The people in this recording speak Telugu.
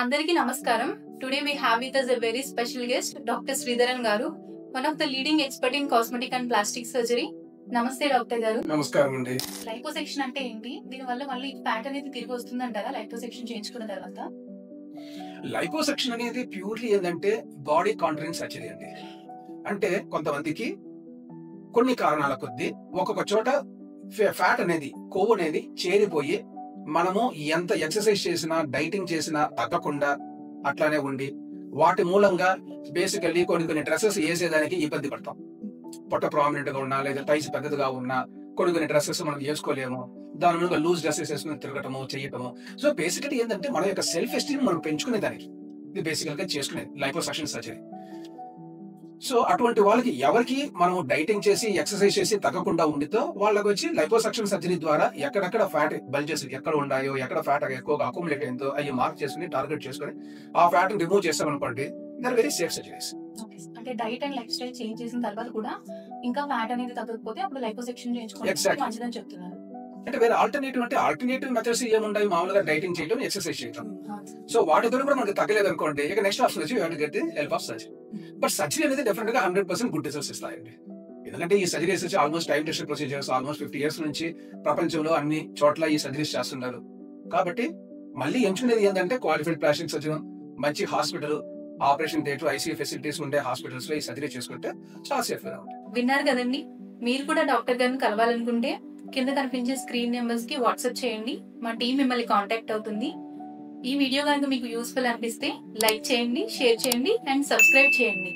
అందరికీ నమస్కారం. Today we have with us a very special guest, Dr. Sridharan garu, one of the leading expert in cosmetic and plastic surgery. నమస్తే డాక్టర్ గారు. నమస్కారం అండి. లైపోసెక్షన్ అంటే ఏంటి? దీని వల్ల మళ్ళీ ఫ్యాట్ అనేది తిరిగి వస్తుందంటారా లైపోసెక్షన్ చేయించుకున్న తర్వాత? లైపోసెక్షన్ అనేది ప్యూర్లీ ఏంటంటే బాడీ కాంట్రైన్ సర్జరీ అండి. అంటే కొంతమందికి కొన్ని కారణాల కొద్దీ ఒక్కొక్క చోట ఫ్యాట్ అనేది కొవ్వు అనేది చేరిపోయి మనము ఎంత ఎక్సర్సైజ్ చేసినా డైటింగ్ చేసినా తగ్గకుండా అట్లానే ఉండి వాటి మూలంగా బేసికల్లీ కొన్ని డ్రెస్సెస్ వేసేదానికి ఇబ్బంది పడతాం. పొట్ట ప్రామినెంట్ గా ఉన్నా లేదా టైస్ పెద్దదిగా ఉన్నా కొన్ని డ్రెస్సెస్ మనం వేసుకోలేము. దాని మీద లూజ్ డ్రెస్సెస్ వేసుకుని తిరగటము చేయటము. సో బేసికలీ ఏంటంటే మన యొక్క సెల్ఫ్ ఎస్టీమ్ మనం పెంచుకునే దానికి ఇది బేసికల్ గా చేసుకునేది లైపోసెక్షన్ సర్జరీ. సో అటువంటి వాళ్ళకి ఎవరికి మనం డైటింగ్ చేసి ఎక్సర్సైజ్ చేసి తగ్గకుండా ఉండితో వాళ్ళకి వచ్చి లైపోసెక్షన్ సర్జరీ ద్వారా ఎక్కడెక్కడ ఫ్యాట్ బల్జెస్ ఎక్కడ ఉన్నాయో ఎక్కడ ఫ్యాట్ ఎక్కువగా అక్యుములేట్ అయిందో అవి మార్క్ చేసుకుని టార్గెట్ చేసుకుని ఆ ఫ్యాట్ రిమూవ్ చేస్తామనుకోండి, దర్ వెరీ సేఫ్ సర్జరీస్. అంటే diet and life style change చేసిన తర్వాత కూడా ఇంకా ఫ్యాట్ అనేది తగ్గకపోతే అప్పుడు లైపోసెక్షన్ చేయించుకోవడం మంచిదని చెప్తున్నారు. అంటే వేరే ఆల్టర్నేటివ్ మెథడ్స్ ఏముంటాయి? మామూలుగా డైటింగ్ చేయడం, ఎక్సర్సైజ్ చేయడం. సో వాటి ద్వారా కూడా మనకి తగ్గలేదు అనుకోండి, ఇక నెక్స్ట్ ఆప్షన్ వచ్చి you have to get the help of surgery. But surgery అనేది డెఫినెట్ గా 100% గుడ్ రిజల్ట్స్ ఇస్తాయండి. ఎందుకంటే ఈ సర్జరీస్ వచ్చి almost time tested procedures, almost 50 years నుంచి ప్రపంచంలో అన్ని చోట్ల ఈ సర్జరీస్ చేస్తున్నారు. కాబట్టి మళ్ళీ ఎంచుకునేది ఏంటంటే క్వాలిఫైడ్ ప్లాస్టిక్ సర్జన్, మంచి hospital, operation theatre, ICU facilities ఉండే హాస్పిటల్స్ లో ఈ సర్జరీ చేసుకుంటే చాలా సేఫ్ గా ఉంటుంది. విన్నారు కదండి. మీరు కూడా డాక్టర్ గారిని కలవాలనుకుంటే కింద కనిపించే స్క్రీన్ నెంబర్స్ కి వాట్సాప్ చేయండి. మా టీం మిమ్మల్ని కాంటాక్ట్ అవుతుంది. ఈ వీడియో కనుక మీకు యూస్ఫుల్ అనిపిస్తే లైక్ చేయండి, షేర్ చేయండి అండ్ సబ్స్క్రైబ్ చేయండి.